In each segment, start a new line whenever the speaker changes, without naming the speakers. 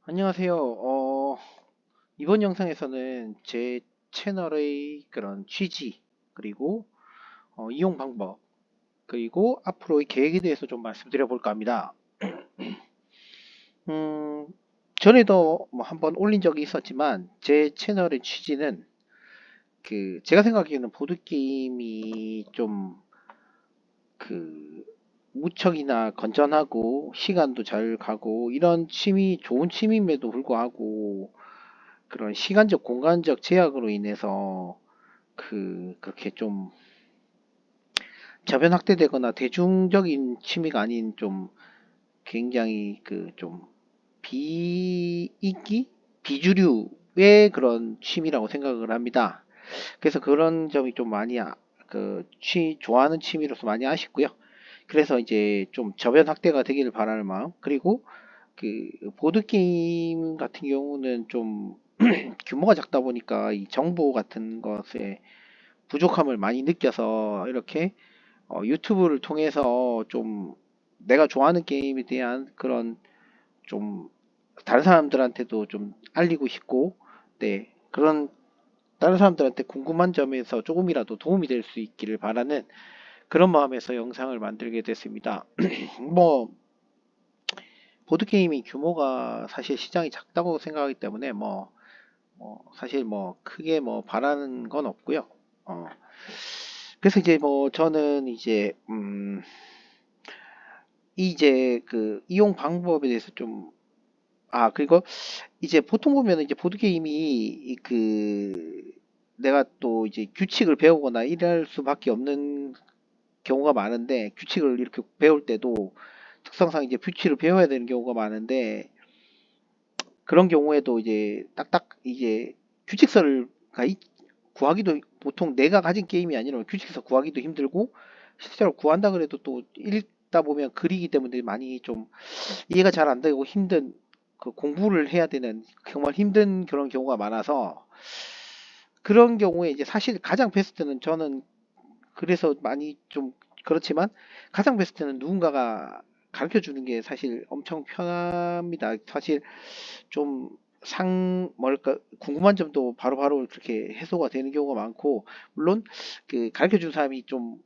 안녕하세요. 이번 영상에서는 제 채널의 그런 취지, 그리고 이용 방법, 그리고 앞으로의 계획에 대해서 좀 말씀드려 볼까 합니다. 음, 전에도 뭐 한번 올린 적이 있었지만, 제 채널의 취지는 제가 생각하기에는 보드게임이 좀 그, 무척이나 건전하고, 시간도 잘 가고, 이런 좋은 취미임에도 불구하고, 그런 시간적, 공간적 제약으로 인해서 그렇게 좀 저변 확대되거나 대중적인 취미가 아닌 좀 굉장히 좀 비인기? 비주류의 그런 취미라고 생각을 합니다. 그래서 그런 점이 좀 많이 좋아하는 취미로서 많이 아쉽고요. 그래서 이제 좀 저변 확대가 되기를 바라는 마음. 그리고 보드게임 같은 경우는 좀 규모가 작다 보니까 이 정보 같은 것에 부족함을 많이 느껴서 이렇게 유튜브를 통해서 좀 내가 좋아하는 게임에 대한 그런 좀 다른 사람들한테도 좀 알리고 싶고, 네, 그런 다른 사람들한테 궁금한 점에서 조금이라도 도움이 될 수 있기를 바라는 그런 마음에서 영상을 만들게 됐습니다. 뭐 보드게임이 규모가 사실 시장이 작다고 생각하기 때문에 사실 뭐 크게 뭐 바라는 건 없고요. 어, 그래서 이제 뭐 저는 이제 이용 방법에 대해서 좀, 그리고 이제 보통 보면 이제 보드게임이 내가 또 이제 규칙을 배우거나 이럴 수밖에 없는 경우가 많은데, 규칙을 이렇게 배울 때도 특성상 이제 규칙을 배워야 되는 경우가 많은데, 그런 경우에도 이제 딱딱 이제 규칙서를 구하기도, 보통 내가 가진 게임이 아니라 규칙서 구하기도 힘들고, 실제로 구한다 그래도 또 읽다 보면 글이기 때문에 많이 좀 이해가 잘 안 되고 힘든, 공부를 해야 되는 정말 힘든 그런 경우가 많아서, 그런 경우에 이제 사실 가장 베스트는, 저는 그래서 많이 좀 그렇지만 가장 베스트는 누군가가 가르쳐 주는 게 사실 엄청 편합니다. 사실 좀 뭐랄까, 궁금한 점도 바로바로 그렇게 해소가 되는 경우가 많고, 물론 가르쳐 준 사람이 좀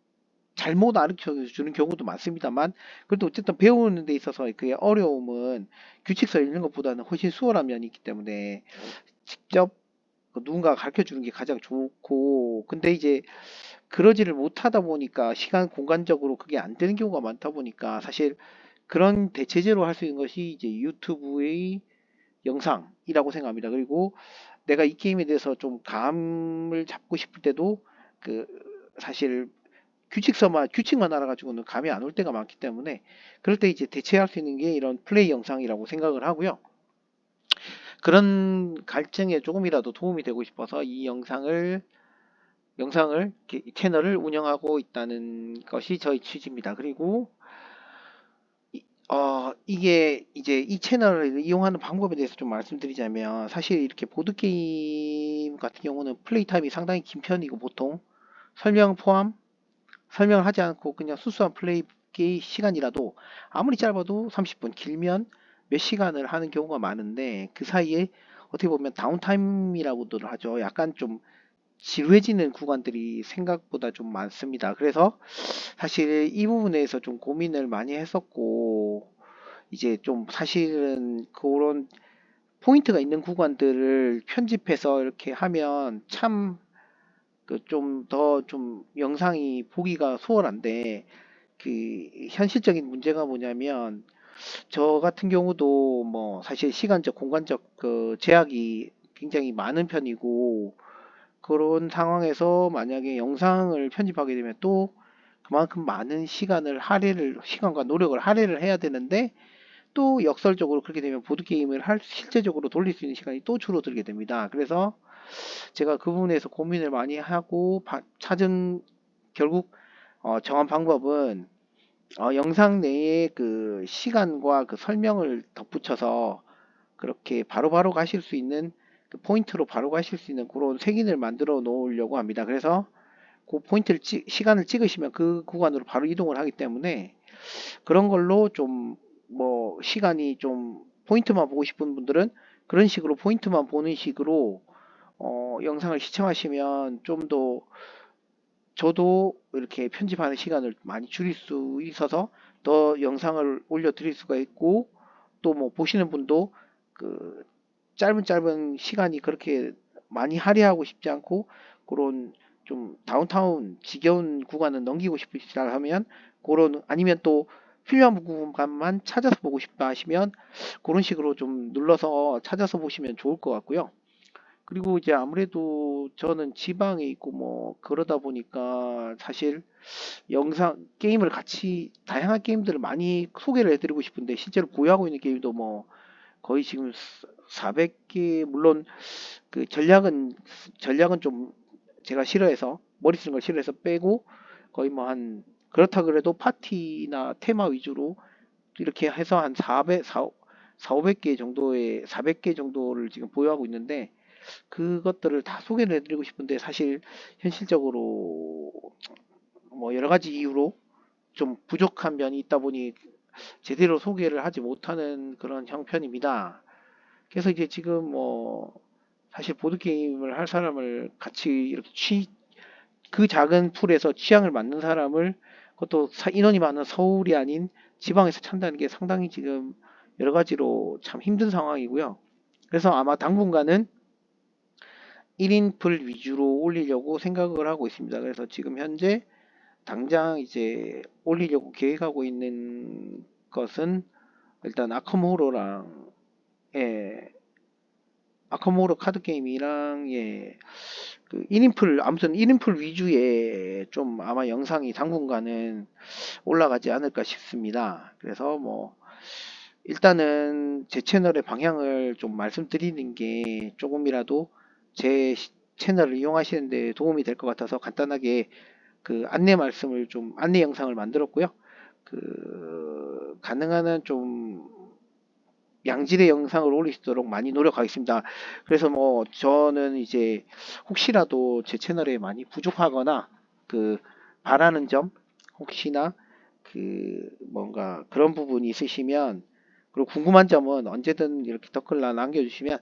잘못 가르쳐 주는 경우도 많습니다만, 그래도 어쨌든 배우는 데 있어서 그 어려움은 규칙서 읽는 것보다는 훨씬 수월한 면이 있기 때문에 직접 누군가가 가르쳐 주는 게 가장 좋고, 근데 이제 그러지를 못하다 보니까 시간 공간적으로 그게 안 되는 경우가 많다 보니까, 사실 그런 대체제로 할 수 있는 것이 이제 유튜브의 영상이라고 생각합니다. 그리고 내가 이 게임에 대해서 좀 감을 잡고 싶을 때도 그 사실 규칙만 알아가지고는 감이 안 올 때가 많기 때문에, 그럴 때 이제 대체할 수 있는 게 이런 플레이 영상이라고 생각을 하고요. 그런 갈증에 조금이라도 도움이 되고 싶어서 이 영상을 채널을 운영하고 있다는 것이 저희 취지입니다. 그리고 이게 이제 이 채널을 이용하는 방법에 대해서 좀 말씀드리자면, 사실 이렇게 보드게임 같은 경우는 플레이 타임이 상당히 긴 편이고, 보통 설명 포함, 설명을 하지 않고 그냥 수수한 플레이 시간이라도 아무리 짧아도 30분, 길면 몇 시간을 하는 경우가 많은데, 그 사이에 어떻게 보면 다운타임이라고도 하죠. 약간 좀 지루해지는 구간들이 생각보다 좀 많습니다. 그래서 사실 이 부분에서 좀 고민을 많이 했었고, 이제 좀 사실은 그런 포인트가 있는 구간들을 편집해서 이렇게 하면 참 좀 더 좀 영상이 보기가 수월한데, 현실적인 문제가 뭐냐면, 저 같은 경우도 뭐 사실 시간적 공간적 제약이 굉장히 많은 편이고, 그런 상황에서 만약에 영상을 편집하게 되면 또 그만큼 많은 시간과 노력을 할애를 해야 되는데, 또 역설적으로 그렇게 되면 보드게임을 실제적으로 돌릴 수 있는 시간이 또 줄어들게 됩니다. 그래서 제가 그 부분에서 고민을 많이 하고 찾은, 결국 정한 방법은 영상 내에 그 시간과 그 설명을 덧붙여서 그렇게 바로바로 가실 수 있는, 포인트로 바로 가실 수 있는 그런 색인을 만들어 놓으려고 합니다. 그래서 그 시간을 찍으시면 그 구간으로 바로 이동을 하기 때문에, 그런 걸로 좀 뭐 시간이 좀 포인트만 보고 싶은 분들은 그런 식으로 포인트만 보는 식으로 영상을 시청하시면 좀 더 저도 이렇게 편집하는 시간을 많이 줄일 수 있어서 더 영상을 올려 드릴 수가 있고, 또 뭐 보시는 분도 그 짧은 시간이 그렇게 많이 할애하고 싶지 않고 그런 좀 다운타운 지겨운 구간은 넘기고 싶으시다 하면 그런, 아니면 또 필요한 구간만 찾아서 보고 싶다 하시면 그런 식으로 좀 눌러서 찾아서 보시면 좋을 것 같고요. 그리고 이제 아무래도 저는 지방에 있고 뭐 그러다 보니까 사실 영상 게임을 같이 다양한 게임들을 많이 소개를 해드리고 싶은데, 실제로 보유하고 있는 게임도 뭐 거의 지금 400개, 물론 그 전략은 좀 제가 싫어해서, 머리 쓰는 걸 싫어해서 빼고, 거의 뭐 한, 그렇다 그래도 파티나 테마 위주로 이렇게 해서 한 500개 정도의 400개 정도를 지금 보유하고 있는데, 그것들을 다 소개를 해드리고 싶은데 사실 현실적으로 뭐 여러 가지 이유로 좀 부족한 면이 있다 보니 제대로 소개를 하지 못하는 그런 형편입니다. 그래서 이제 지금 뭐 사실 보드게임을 할 사람을 같이 이렇게 그 작은 풀에서 취향을 맞는 사람을, 그것도 인원이 많은 서울이 아닌 지방에서 찾는 게 상당히 지금 여러 가지로 참 힘든 상황이고요. 그래서 아마 당분간은 1인 풀 위주로 올리려고 생각을 하고 있습니다. 그래서 지금 현재 당장 이제 올리려고 계획하고 있는 것은 일단 예, 아컴호러 카드 게임이랑, 예, 그 1인풀, 아무튼 1인풀 위주의 좀 아마 영상이 당분간은 올라가지 않을까 싶습니다. 그래서 뭐 일단은 제 채널의 방향을 좀 말씀드리는 게 조금이라도 제 채널을 이용하시는 데 도움이 될 것 같아서 간단하게 그 안내 영상을 만들었고요. 가능한 한 좀 양질의 영상을 올릴 수 있도록 많이 노력하겠습니다. 그래서 뭐 저는 이제 혹시라도 제 채널에 많이 부족하거나 그 바라는 점, 혹시나 그 뭔가 그런 부분이 있으시면, 그리고 궁금한 점은 언제든 이렇게 댓글로 남겨주시면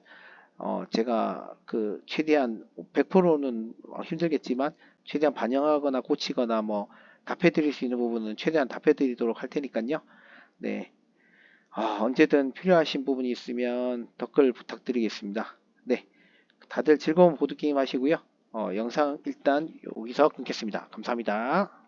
제가 그 최대한 100%는 힘들겠지만 최대한 반영하거나 고치거나 뭐 답해드릴 수 있는 부분은 최대한 답해드리도록 할 테니까요. 네. 언제든 필요하신 부분이 있으면 댓글 부탁드리겠습니다. 네. 다들 즐거운 보드게임 하시고요. 영상 일단 여기서 끊겠습니다. 감사합니다.